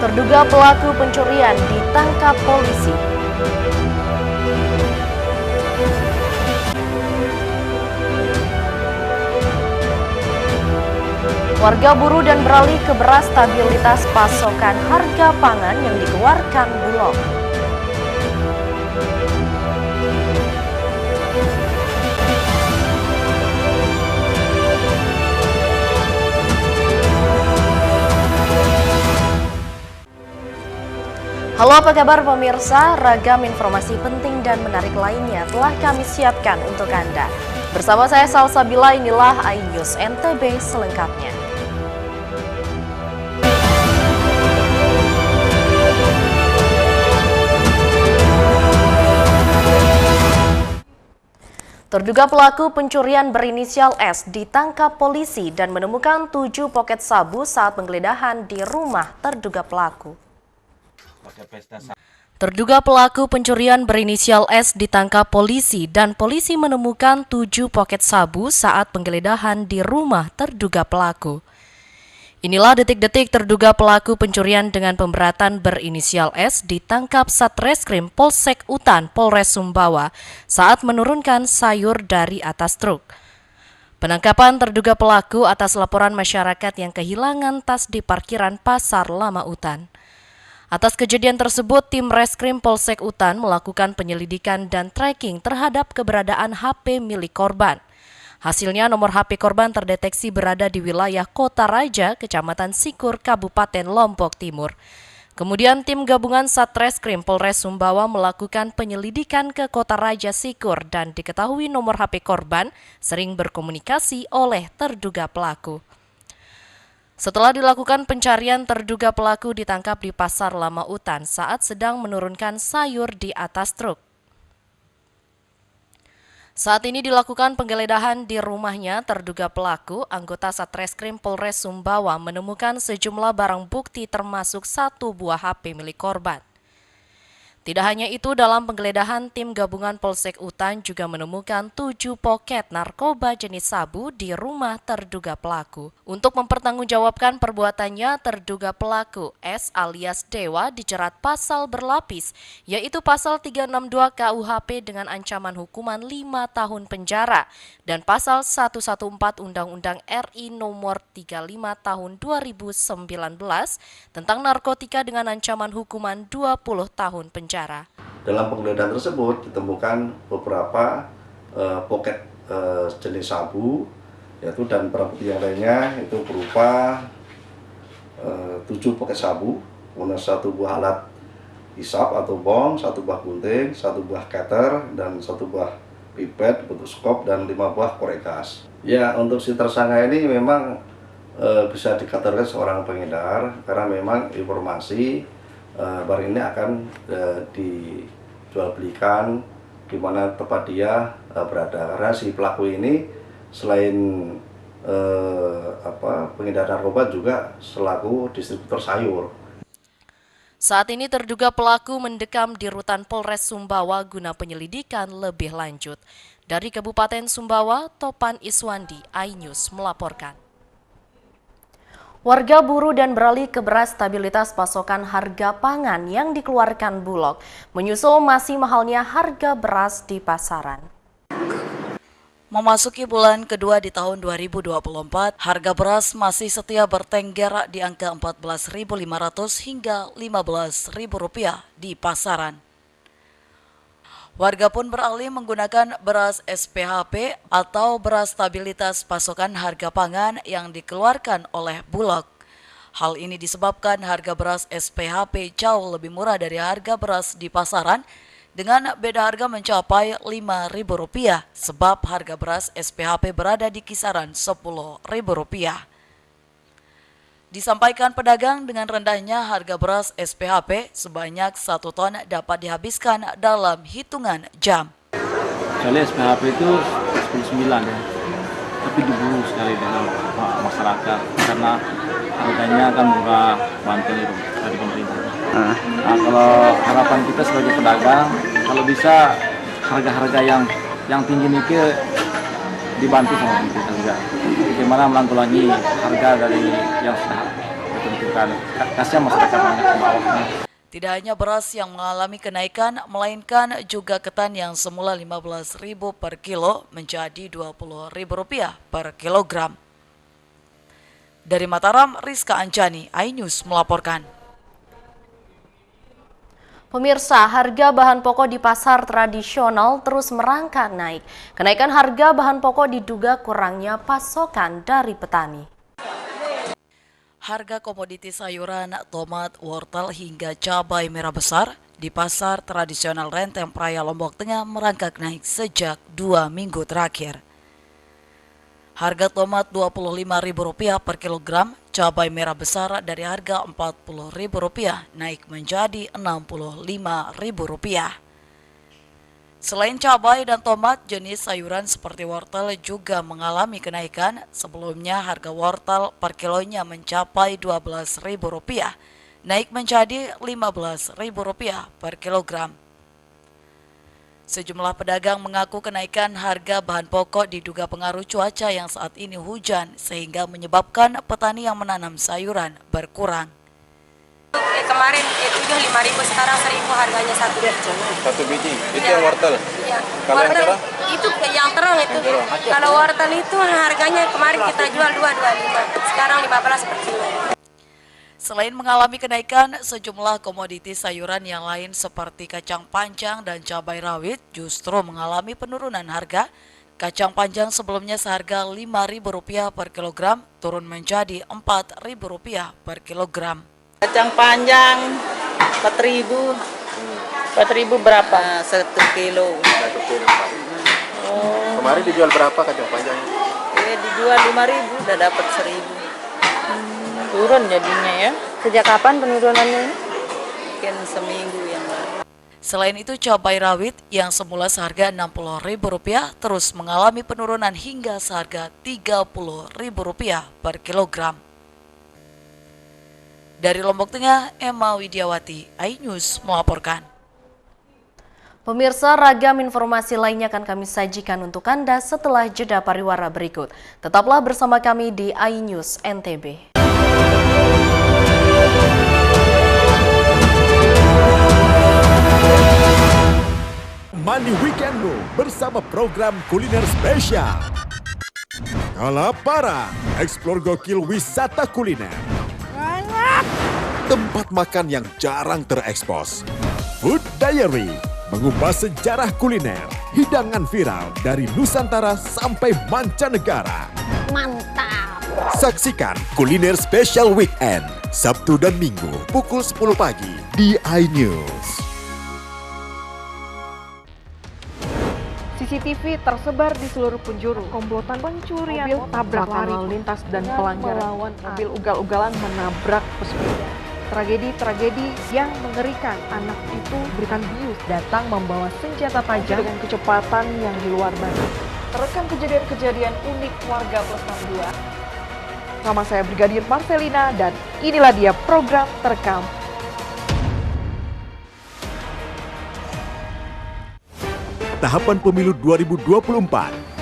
Terduga pelaku pencurian ditangkap polisi. Warga buruh dan beralih ke beras, stabilitas pasokan harga pangan yang dikeluarkan Bulog. Halo, apa kabar pemirsa? Ragam informasi penting dan menarik lainnya telah kami siapkan untuk Anda. Bersama saya Salsabila, inilah iNews NTB selengkapnya. Terduga pelaku pencurian berinisial S ditangkap polisi dan menemukan 7 poket sabu saat penggeledahan di rumah terduga pelaku. Terduga pelaku pencurian berinisial S ditangkap polisi dan polisi menemukan 7 poket sabu saat penggeledahan di rumah terduga pelaku. Inilah detik-detik terduga pelaku pencurian dengan pemberatan berinisial S ditangkap Satreskrim Polsek Utan Polres Sumbawa saat menurunkan sayur dari atas truk. Penangkapan terduga pelaku atas laporan masyarakat yang kehilangan tas di parkiran Pasar Lama Utan. Atas kejadian tersebut, tim Reskrim Polsek Utan melakukan penyelidikan dan tracking terhadap keberadaan HP milik korban. Hasilnya, nomor HP korban terdeteksi berada di wilayah Kota Raja, Kecamatan Sikur, Kabupaten Lombok Timur. Kemudian tim gabungan Satreskrim Polres Sumbawa melakukan penyelidikan ke Kota Raja Sikur dan diketahui nomor HP korban sering berkomunikasi oleh terduga pelaku. Setelah dilakukan pencarian, terduga pelaku ditangkap di Pasar Lama Utan saat sedang menurunkan sayur di atas truk. Saat ini dilakukan penggeledahan di rumahnya terduga pelaku, anggota Satreskrim Polres Sumbawa menemukan sejumlah barang bukti termasuk 1 buah HP milik korban. Tidak hanya itu, dalam penggeledahan tim gabungan Polsek Utan juga menemukan 7 poket narkoba jenis sabu di rumah terduga pelaku. Untuk mempertanggungjawabkan perbuatannya, terduga pelaku S alias Dewa dijerat pasal berlapis, yaitu pasal 362 KUHP dengan ancaman hukuman 5 tahun penjara dan pasal 114 Undang-Undang RI nomor 35 tahun 2019 tentang narkotika dengan ancaman hukuman 20 tahun penjara. Dalam penggeledahan tersebut ditemukan beberapa poket jenis sabu, yaitu dan barang bukti yang lainnya itu berupa 7 poket sabu, kemudian 1 buah alat hisap atau bong, 1 buah gunting, 1 buah cutter, dan 1 buah pipet bentuk skop, dan 5 buah korek gas. Ya, untuk si tersangka ini memang bisa dikategorikan seorang pengedar karena memang informasi barang ini akan dijual belikan di mana tempat dia berada, karena si pelaku ini selain pengedar narkoba juga selaku distributor sayur. Saat ini terduga pelaku mendekam di rutan Polres Sumbawa guna penyelidikan lebih lanjut. Dari Kabupaten Sumbawa, Topan Iswandi, iNews melaporkan. Warga buruh dan beralih ke beras, stabilitas pasokan harga pangan yang dikeluarkan Bulog menyusul masih mahalnya harga beras di pasaran. Memasuki bulan kedua di tahun 2024, harga beras masih setia bertengger di angka Rp14.500 hingga Rp15.000 di pasaran. Warga pun beralih menggunakan beras SPHP atau beras stabilitas pasokan harga pangan yang dikeluarkan oleh Bulog. Hal ini disebabkan harga beras SPHP jauh lebih murah dari harga beras di pasaran dengan beda harga mencapai Rp5.000 sebab harga beras SPHP berada di kisaran Rp10.000. Disampaikan pedagang dengan rendahnya harga beras SPHP sebanyak 1 ton dapat dihabiskan dalam hitungan jam. Soalnya SPHP itu 19 ya, tapi diburu sekali dengan masyarakat karena harganya kan murah, bantuan itu dari pemerintah. Nah, kalau harapan kita sebagai pedagang, kalau bisa harga-harga yang tinggi ini dibantu sama pemerintah juga. Bagaimana menanggulangi harga dari yang sudah ditentukan, kasihan masyarakat banyak ke bawahnya. Tidak hanya beras yang mengalami kenaikan, melainkan juga ketan yang semula Rp15.000 per kilo menjadi Rp20.000 per kilogram. Dari Mataram, Rizka Anjani, iNews melaporkan. Pemirsa, harga bahan pokok di pasar tradisional terus merangkak naik. Kenaikan harga bahan pokok diduga kurangnya pasokan dari petani. Harga komoditi sayuran, tomat, wortel hingga cabai merah besar di pasar tradisional Renteng Praya Lombok Tengah merangkak naik sejak 2 minggu terakhir. Harga tomat Rp25.000 per kilogram, cabai merah besar dari harga Rp40.000 naik menjadi Rp65.000. Selain cabai dan tomat, jenis sayuran seperti wortel juga mengalami kenaikan. Sebelumnya harga wortel per kilonya mencapai Rp12.000, naik menjadi Rp15.000 per kilogram. Sejumlah pedagang mengaku kenaikan harga bahan pokok diduga pengaruh cuaca yang saat ini hujan, sehingga menyebabkan petani yang menanam sayuran berkurang. Kemarin itu 5.000, sekarang 1.000 harganya satu biji. Satu biji, itu yang wortel? Iya. Kalau yang Wortel merah? itu yang terang itu. Kalau wortel itu harganya kemarin kita jual 2,25, sekarang 15 per kilo. Selain mengalami kenaikan, sejumlah komoditi sayuran yang lain seperti kacang panjang dan cabai rawit justru mengalami penurunan harga. Kacang panjang sebelumnya seharga Rp5.000 per kilogram turun menjadi Rp4.000 per kilogram. Kacang panjang 4.000. 4.000 berapa? 1 kilo. 1 kilo. Kemarin dijual berapa kacang panjang? Dijual 5.000, udah dapat 1.000. Turun jadinya ya. Sejak kapan penurunannya? Mungkin seminggu yang lalu. Selain itu, cabai rawit yang semula seharga Rp60.000 terus mengalami penurunan hingga seharga Rp30.000 per kilogram. Dari Lombok Tengah, Emma Widiawati, iNews melaporkan. Pemirsa, ragam informasi lainnya akan kami sajikan untuk Anda setelah jeda pariwara berikut. Tetaplah bersama kami di iNews NTB. Mani Weekendmu bersama program kuliner spesial. Kalaparan, eksplor gokil wisata kuliner. Tempat makan yang jarang terekspos. Food Diary, mengupas sejarah kuliner, hidangan viral dari Nusantara sampai mancanegara. Mantap. Saksikan Kuliner Spesial Weekend, Sabtu dan Minggu, pukul 10 pagi di iNews. CCTV tersebar di seluruh penjuru. Komplotan pencurian mobil, tabrak lari lalu lintas dan pelanggaran melawan mobil ugal-ugalan menabrak pesepeda. Tragedi-tragedi yang mengerikan. Anak itu berikan bius, datang membawa senjata tajam dengan kecepatan yang di luar batas. Terekam kejadian-kejadian unik warga Plus 62. Sama saya Brigadir Marcelina dan inilah dia program Terekam. Tahapan Pemilu 2024.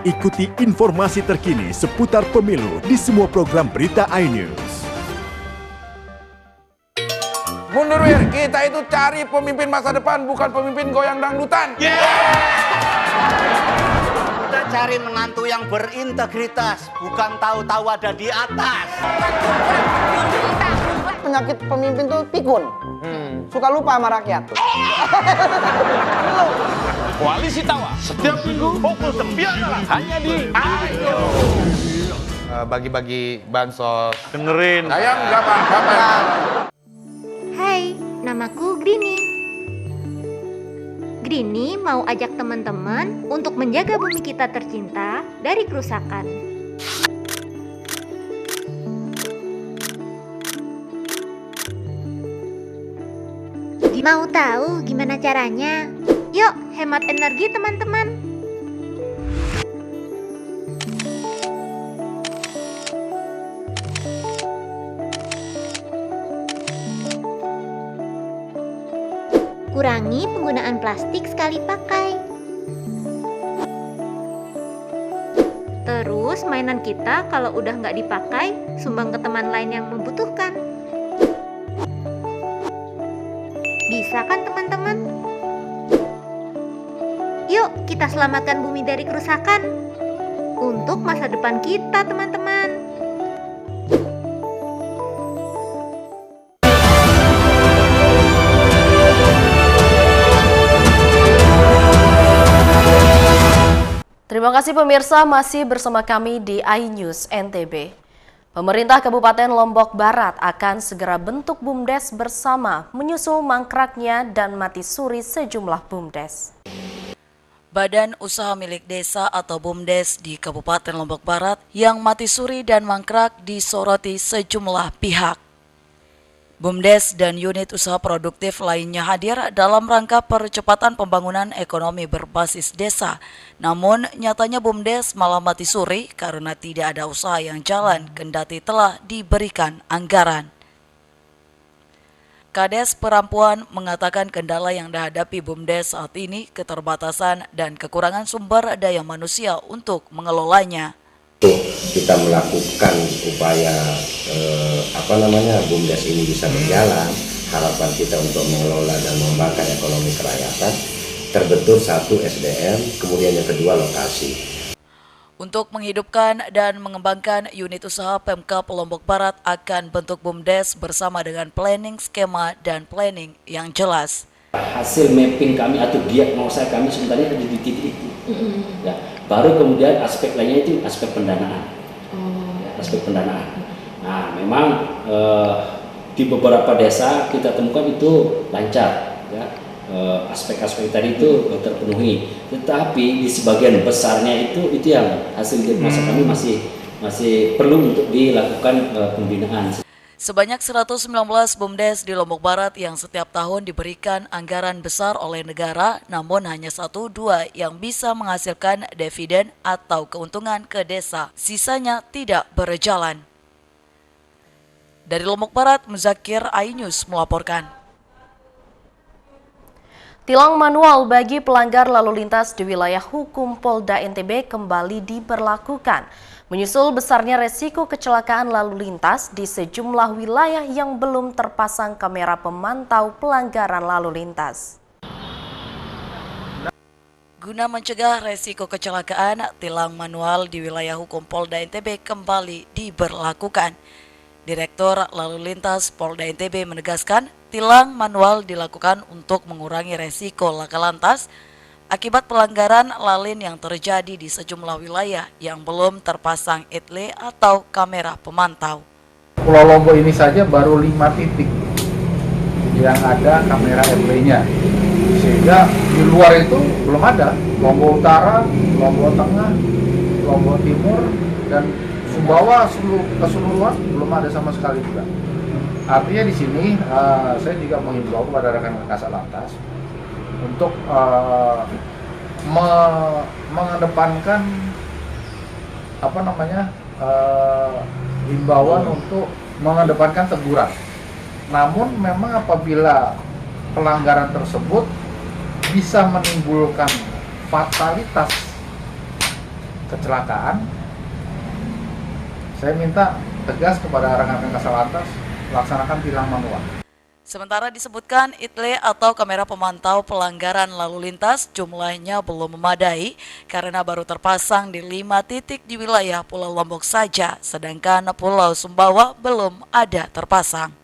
Ikuti informasi terkini seputar pemilu di semua program berita iNews. Mundur Wir, kita itu cari pemimpin masa depan, bukan pemimpin goyang dangdutan. Kita cari menantu yang berintegritas, bukan tahu-tahu ada di atas. Penyakit pemimpin tuh pikun. Suka lupa sama rakyat. Koalisi Tawa, setiap minggu pukul 9 malam, hanya di bagi-bagi bansos. Benerin. Sayang gampang. Hai, namaku Grini. Grini mau ajak teman-teman untuk menjaga bumi kita tercinta dari kerusakan. Mau tahu gimana caranya? Yuk, hemat energi teman-teman. kurangi penggunaan plastik sekali pakai. Terus mainan kita kalau udah nggak dipakai, sumbang ke teman lain yang membutuhkan. Bisa kan teman-teman? Yuk kita selamatkan bumi dari kerusakan untuk masa depan kita teman-teman. Terima kasih pemirsa, masih bersama kami di iNews NTB. Pemerintah Kabupaten Lombok Barat akan segera bentuk BUMDes bersama menyusul mangkraknya dan mati suri sejumlah BUMDes. Badan Usaha Milik Desa atau BUMDes di Kabupaten Lombok Barat yang mati suri dan mangkrak disoroti sejumlah pihak. BUMDes dan unit usaha produktif lainnya hadir dalam rangka percepatan pembangunan ekonomi berbasis desa. Namun, nyatanya BUMDes malah mati suri karena tidak ada usaha yang jalan kendati telah diberikan anggaran. Kades Perampuan mengatakan kendala yang dihadapi BUMDes saat ini keterbatasan dan kekurangan sumber daya manusia untuk mengelolanya. Kita melakukan upaya BUMDes ini bisa berjalan, harapan kita untuk mengelola dan mengembangkan ekonomi kerakyatan, terbentuk satu SDM, kemudian yang kedua lokasi. Untuk menghidupkan dan mengembangkan unit usaha Pemkab Lombok Barat akan bentuk BUMDes bersama dengan planning skema dan planning yang jelas. Hasil mapping kami atau diagnosa kami sebenarnya ada di titik itu. Ya, baru kemudian aspek lainnya itu aspek pendanaan. Ya, aspek pendanaan. Nah, memang di beberapa desa kita temukan itu lancar, ya. Aspek-aspek tadi itu terpenuhi, tetapi di sebagian besarnya itu yang hasil diagnosa kami masih perlu untuk dilakukan pembinaan. Sebanyak 119 BUMDes di Lombok Barat yang setiap tahun diberikan anggaran besar oleh negara, namun hanya 1-2 yang bisa menghasilkan dividen atau keuntungan ke desa. Sisanya tidak berjalan. Dari Lombok Barat, Muzakir, iNews melaporkan. Tilang manual bagi pelanggar lalu lintas di wilayah hukum Polda NTB kembali diberlakukan, menyusul besarnya resiko kecelakaan lalu lintas di sejumlah wilayah yang belum terpasang kamera pemantau pelanggaran lalu lintas. Guna mencegah resiko kecelakaan, tilang manual di wilayah hukum Polda NTB kembali diberlakukan. Direktur Lalu Lintas Polda NTB menegaskan, tilang manual dilakukan untuk mengurangi resiko laka lantas akibat pelanggaran lalin yang terjadi di sejumlah wilayah yang belum terpasang ETLE atau kamera pemantau. Pulau Lombok ini saja baru 5 titik yang ada kamera ETLE-nya, sehingga di luar itu belum ada. Lombok Utara, Lombok Tengah, Lombok Timur, dan Sumbawa keseluruhan belum ada sama sekali juga. Artinya di sini saya juga menghimbau kepada rekan-rekan Kasat Lantas untuk mengedepankan himbauan untuk mengedepankan teguran. Namun memang apabila pelanggaran tersebut bisa menimbulkan fatalitas kecelakaan, saya minta tegas kepada rekan-rekan Kasat Lantas laksanakan tilang manual. Sementara disebutkan ETLE atau kamera pemantau pelanggaran lalu lintas jumlahnya belum memadai karena baru terpasang di 5 titik di wilayah Pulau Lombok saja, sedangkan Pulau Sumbawa belum ada terpasang.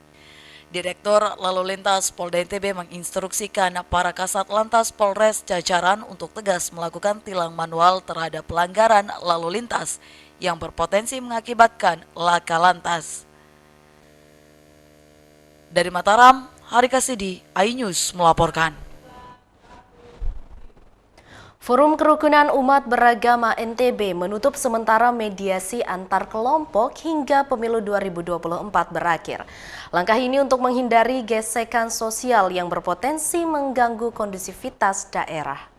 Direktur Lalu Lintas Polda NTB menginstruksikan para Kasat Lantas Polres jajaran untuk tegas melakukan tilang manual terhadap pelanggaran lalu lintas yang berpotensi mengakibatkan laka lantas. Dari Mataram, Hari Kasidi, iNews melaporkan. Forum Kerukunan Umat Beragama NTB menutup sementara mediasi antar kelompok hingga pemilu 2024 berakhir. Langkah ini untuk menghindari gesekan sosial yang berpotensi mengganggu kondusivitas daerah.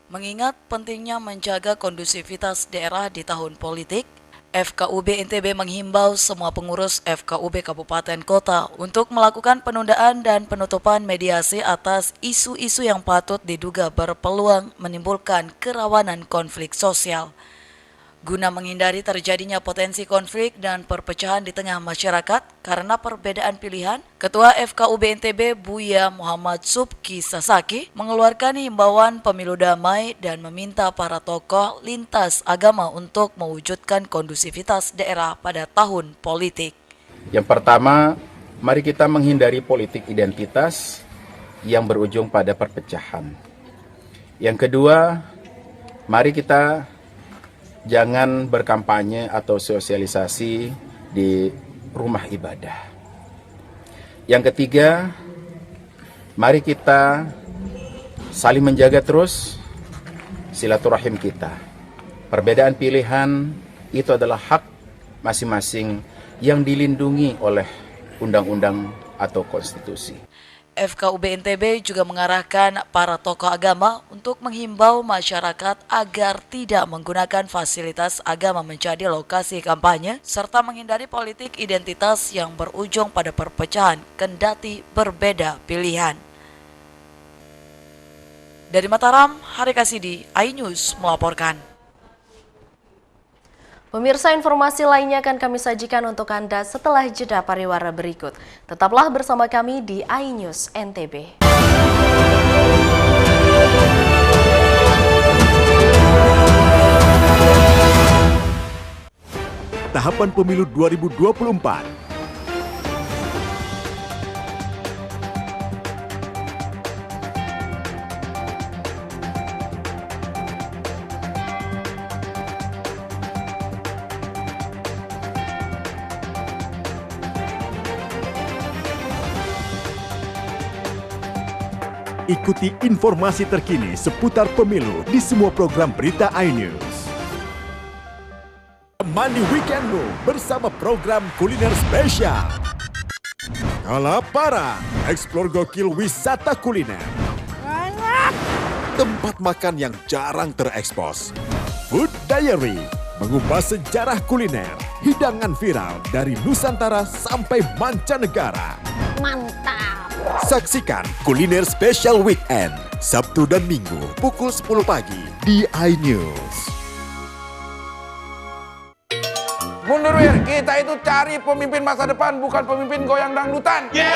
Mengingat pentingnya menjaga kondusivitas daerah di tahun politik, FKUB NTB menghimbau semua pengurus FKUB Kabupaten Kota untuk melakukan penundaan dan penutupan mediasi atas isu-isu yang patut diduga berpeluang menimbulkan kerawanan konflik sosial. Guna menghindari terjadinya potensi konflik dan perpecahan di tengah masyarakat karena perbedaan pilihan, Ketua FKUB NTB Buya Muhammad Subki Sasaki mengeluarkan himbauan pemilu damai dan meminta para tokoh lintas agama untuk mewujudkan kondusivitas daerah pada tahun politik. Yang pertama, mari kita menghindari politik identitas yang berujung pada perpecahan. Yang kedua, mari kita jangan berkampanye atau sosialisasi di rumah ibadah. Yang ketiga, mari kita saling menjaga terus silaturahim kita. Perbedaan pilihan itu adalah hak masing-masing yang dilindungi oleh undang-undang atau konstitusi. FKUB NTB juga mengarahkan para tokoh agama untuk menghimbau masyarakat agar tidak menggunakan fasilitas agama menjadi lokasi kampanye serta menghindari politik identitas yang berujung pada perpecahan kendati berbeda pilihan. Dari Mataram, Hari Kasidi, iNews melaporkan. Pemirsa, informasi lainnya akan kami sajikan untuk Anda setelah jeda pariwara berikut. Tetaplah bersama kami di iNews NTB. Tahapan Pemilu 2024. Ikuti informasi terkini seputar pemilu di semua program berita iNews. Mandi weekendmu bersama program kuliner spesial. Kalaparan, eksplor gokil wisata kuliner. Tempat makan yang jarang terekspos. Food Diary, mengupas sejarah kuliner, hidangan viral dari Nusantara sampai mancanegara. Mantap! Saksikan Kuliner Special Weekend, Sabtu dan Minggu, pukul 10 pagi di iNews. Mundur Wir, kita itu cari pemimpin masa depan, bukan pemimpin goyang dangdutan. Kita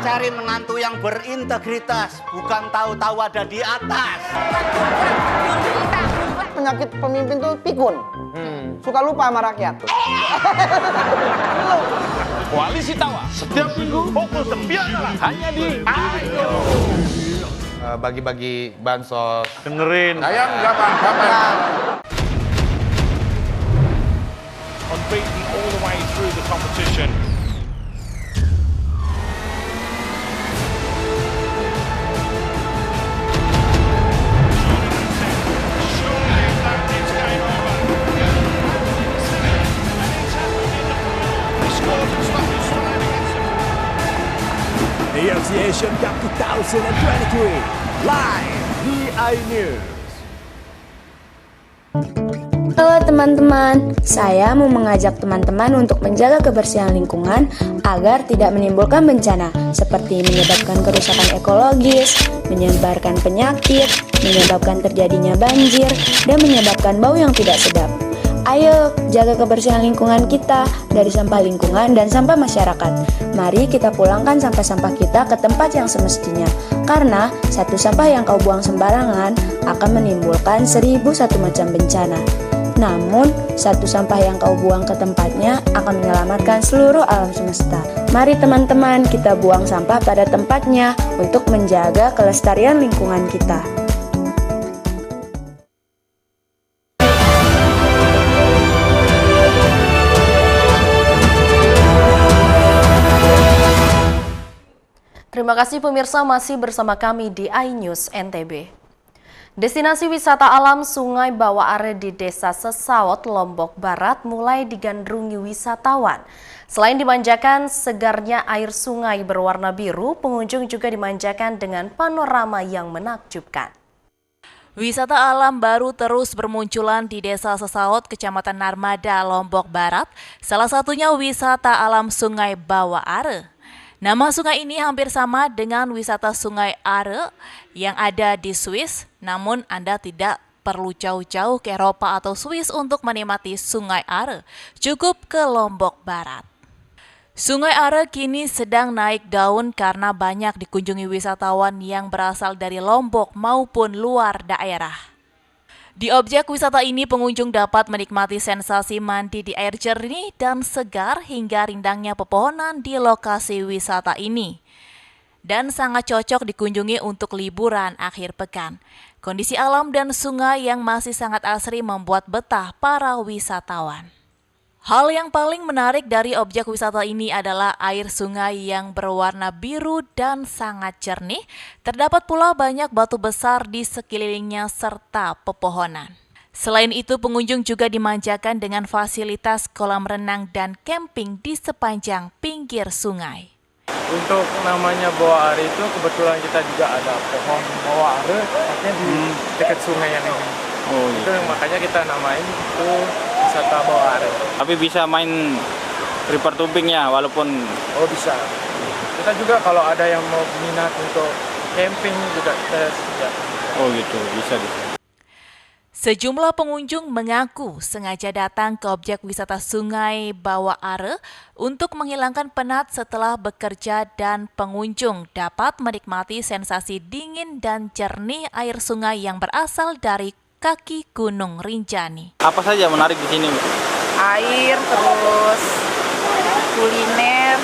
cari menantu yang berintegritas, bukan tahu-tahu ada di atas. Penyakit pemimpin tuh pikun. Suka lupa sama rakyat. Koalisi Tawa, setiap minggu pukul 9 hanya di bagi-bagi bansos. Dengerin. Ayam nggak apa-apa. Unbeaten all the way through the competition. AFC Asian Cup 2023 live di iNews. Halo teman-teman, saya mau mengajak teman-teman untuk menjaga kebersihan lingkungan agar tidak menimbulkan bencana seperti menyebabkan kerusakan ekologis, menyebarkan penyakit, menyebabkan terjadinya banjir, dan menyebabkan bau yang tidak sedap. Ayo, jaga kebersihan lingkungan kita dari sampah lingkungan dan sampah masyarakat. Mari kita pulangkan sampah-sampah kita ke tempat yang semestinya. Karena satu sampah yang kau buang sembarangan akan menimbulkan 1001 macam bencana. Namun, satu sampah yang kau buang ke tempatnya akan menyelamatkan seluruh alam semesta. Mari teman-teman, kita buang sampah pada tempatnya untuk menjaga kelestarian lingkungan kita. Terima kasih pemirsa masih bersama kami di iNews NTB. Destinasi wisata alam Sungai Bawah Are di Desa Sesawot, Lombok Barat mulai digandrungi wisatawan. Selain dimanjakan segarnya air sungai berwarna biru, pengunjung juga dimanjakan dengan panorama yang menakjubkan. Wisata alam baru terus bermunculan di Desa Sesaut, Kecamatan Narmada, Lombok Barat. Salah satunya wisata alam Sungai Bawah Are. Nama sungai ini hampir sama dengan wisata Sungai Are yang ada di Swiss, namun Anda tidak perlu jauh-jauh ke Eropa atau Swiss untuk menikmati Sungai Are. Cukup ke Lombok Barat. Sungai Are kini sedang naik daun karena banyak dikunjungi wisatawan yang berasal dari Lombok maupun luar daerah. Di objek wisata ini pengunjung dapat menikmati sensasi mandi di air jernih dan segar hingga rindangnya pepohonan di lokasi wisata ini. Dan sangat cocok dikunjungi untuk liburan akhir pekan. Kondisi alam dan sungai yang masih sangat asri membuat betah para wisatawan. Hal yang paling menarik dari objek wisata ini adalah air sungai yang berwarna biru dan sangat jernih. Terdapat pula banyak batu besar di sekelilingnya serta pepohonan. Selain itu, pengunjung juga dimanjakan dengan fasilitas kolam renang dan camping di sepanjang pinggir sungai. Untuk namanya Bawah Are itu kebetulan kita juga ada pohon Bawah Are, tepatnya di dekat sungai yang ini. Oh, itu yang makanya kita namain itu wisata Bawah Are. Tapi bisa main river tubing ya, walaupun... Oh bisa. Kita juga kalau ada yang mau minat untuk camping juga kita sediakan. Oh gitu, bisa. Sejumlah pengunjung mengaku sengaja datang ke objek wisata Sungai Bawah Are untuk menghilangkan penat setelah bekerja dan pengunjung dapat menikmati sensasi dingin dan jernih air sungai yang berasal dari kaki Gunung Rinjani. Apa saja menarik di sini? Air, terus kuliner,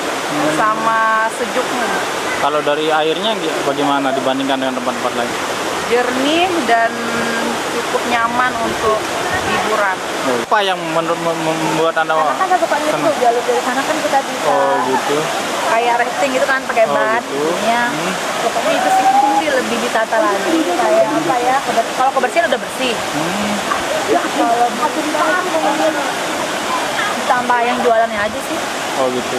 sama sejuknya. Kalau dari airnya bagaimana dibandingkan dengan tempat-tempat lain? Jernih dan cukup nyaman untuk liburan. Apa yang membuat Anda Karena kan suka itu jalur dari sana kan kita bisa. Oh gitu. Kayak rafting gitu kan pakai ban. Gitu. Ya. Pokoknya itu sih lebih ditata lagi. Kayak apa ya? Kalau kebersihan udah bersih. Kalau ditambah yang jualannya aja sih. Oh gitu.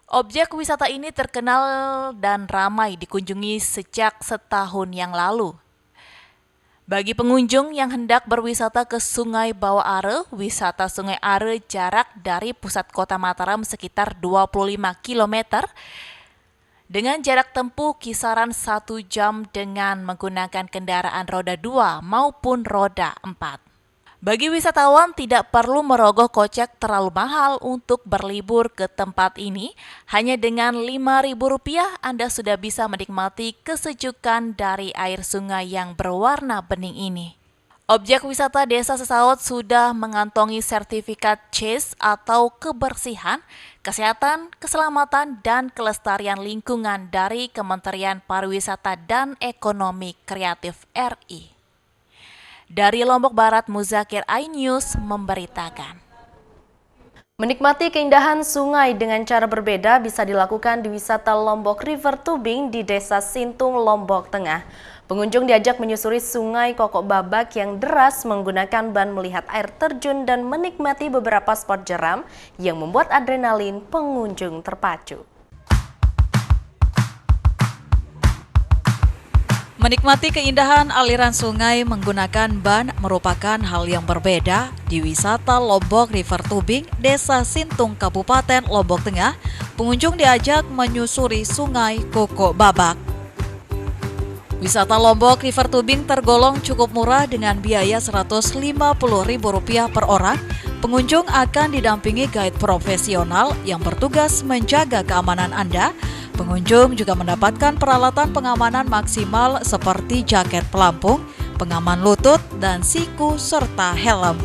Objek wisata ini terkenal dan ramai dikunjungi sejak setahun yang lalu. Bagi pengunjung yang hendak berwisata ke Sungai Bawah Are, wisata Sungai Are jarak dari pusat kota Mataram sekitar 25 km dengan jarak tempuh kisaran 1 jam dengan menggunakan kendaraan roda 2 maupun roda 4. Bagi wisatawan tidak perlu merogoh kocek terlalu mahal untuk berlibur ke tempat ini. Hanya dengan Rp5.000 Anda sudah bisa menikmati kesejukan dari air sungai yang berwarna bening ini. Objek wisata Desa Sesaut sudah mengantongi sertifikat CES atau kebersihan, kesehatan, keselamatan, dan kelestarian lingkungan dari Kementerian Pariwisata dan Ekonomi Kreatif RI. Dari Lombok Barat, Muzakir iNews memberitakan. Menikmati keindahan sungai dengan cara berbeda bisa dilakukan di wisata Lombok River Tubing di Desa Sintung, Lombok Tengah. Pengunjung diajak menyusuri sungai Kokok Babak yang deras menggunakan ban melihat air terjun dan menikmati beberapa spot jeram yang membuat adrenalin pengunjung terpacu. Menikmati keindahan aliran sungai menggunakan ban merupakan hal yang berbeda di wisata Lombok River Tubing, Desa Sintung, Kabupaten Lombok Tengah. Pengunjung diajak menyusuri sungai Kokok Babak. Wisata Lombok River Tubing tergolong cukup murah dengan biaya Rp150.000 per orang. Pengunjung akan didampingi guide profesional yang bertugas menjaga keamanan Anda. Pengunjung juga mendapatkan peralatan pengamanan maksimal seperti jaket pelampung, pengaman lutut, dan siku serta helm.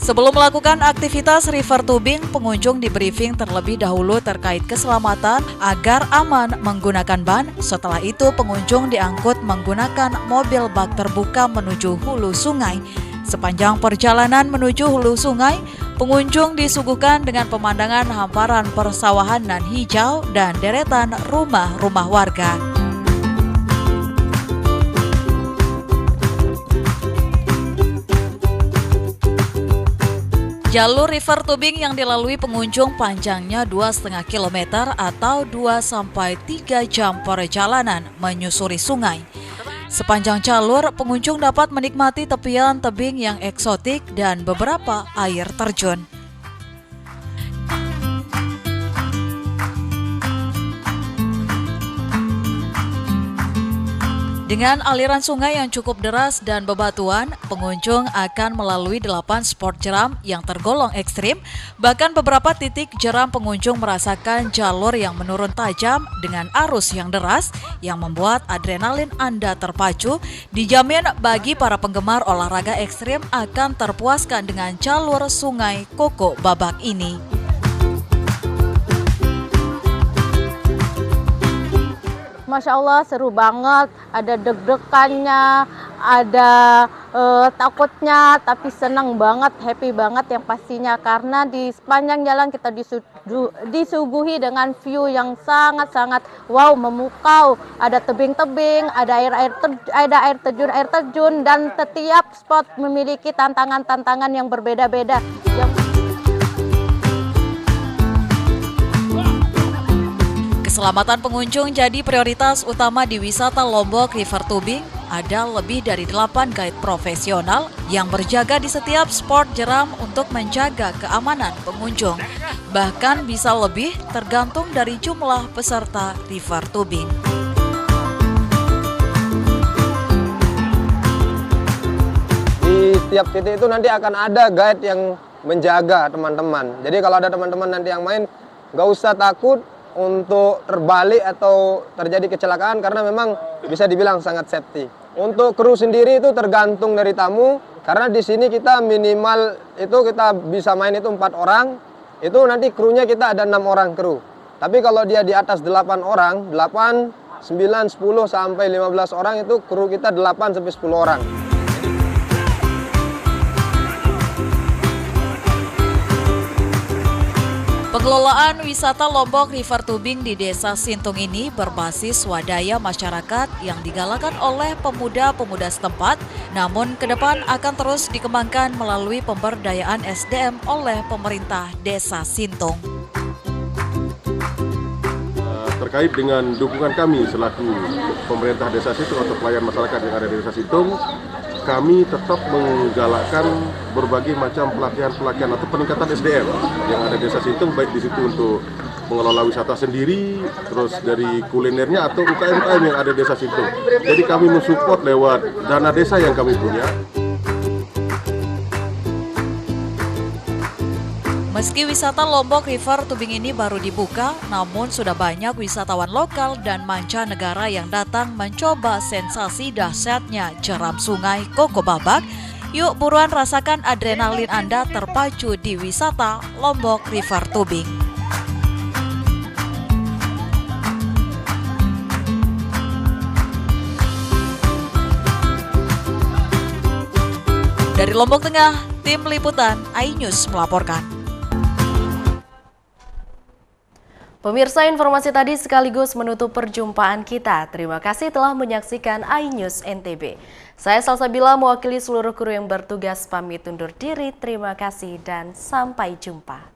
Sebelum melakukan aktivitas river tubing, pengunjung di-briefing terlebih dahulu terkait keselamatan agar aman menggunakan ban. Setelah itu, pengunjung diangkut menggunakan mobil bak terbuka menuju hulu sungai. Sepanjang perjalanan menuju hulu sungai, pengunjung disuguhkan dengan pemandangan hamparan persawahan nan hijau dan deretan rumah-rumah warga. Jalur river tubing yang dilalui pengunjung panjangnya 2,5 km atau 2-3 jam perjalanan menyusuri sungai. Sepanjang jalur, pengunjung dapat menikmati tepian tebing yang eksotik dan beberapa air terjun. Dengan aliran sungai yang cukup deras dan bebatuan, pengunjung akan melalui 8 spot jeram yang tergolong ekstrim. Bahkan beberapa titik jeram pengunjung merasakan jalur yang menurun tajam dengan arus yang deras yang membuat adrenalin Anda terpacu. Dijamin bagi para penggemar olahraga ekstrim akan terpuaskan dengan jalur sungai Koko Babak ini. Masya Allah seru banget, ada deg-degannya, ada takutnya, tapi senang banget, happy banget yang pastinya karena di sepanjang jalan kita disuguhi dengan view yang sangat-sangat wow, memukau. Ada tebing-tebing, ada air terjun, dan setiap spot memiliki tantangan-tantangan yang berbeda-beda. Keselamatan pengunjung jadi prioritas utama di wisata Lombok River Tubing. Ada lebih dari 8 guide profesional yang berjaga di setiap spot jeram untuk menjaga keamanan pengunjung. Bahkan bisa lebih tergantung dari jumlah peserta River Tubing. Di setiap titik itu nanti akan ada guide yang menjaga teman-teman. Jadi kalau ada teman-teman nanti yang main, nggak usah takut untuk terbalik atau terjadi kecelakaan karena memang bisa dibilang sangat safety. Untuk kru sendiri itu tergantung dari tamu karena di sini kita minimal itu kita bisa main itu 4 orang. Itu nanti krunya kita ada 6 orang kru. Tapi kalau dia di atas 8 orang, 8, 9, 10 sampai 15 orang itu kru kita 8 sampai 10 orang. Pengelolaan wisata Lombok River Tubing di Desa Sintung ini berbasis swadaya masyarakat yang digalakan oleh pemuda-pemuda setempat, namun ke depan akan terus dikembangkan melalui pemberdayaan SDM oleh pemerintah Desa Sintung. Terkait dengan dukungan kami selaku pemerintah Desa Sintung atau pelayan masyarakat yang ada di Desa Sintung, kami tetap menggalakkan berbagai macam pelatihan-pelatihan atau peningkatan SDM yang ada di Desa Sintung, baik di situ untuk mengelola wisata sendiri, terus dari kulinernya atau UKM-UKM yang ada di Desa Sintung. Jadi kami mensupport lewat dana desa yang kami punya. Meski wisata Lombok River Tubing ini baru dibuka, namun sudah banyak wisatawan lokal dan mancanegara yang datang mencoba sensasi dahsyatnya jeram sungai Koko Babak. Yuk buruan rasakan adrenalin Anda terpacu di wisata Lombok River Tubing. Dari Lombok Tengah, tim liputan iNews melaporkan. Pemirsa, informasi tadi sekaligus menutup perjumpaan kita. Terima kasih telah menyaksikan iNews NTB. Saya Salsabila mewakili seluruh kru yang bertugas pamit undur diri. Terima kasih dan sampai jumpa.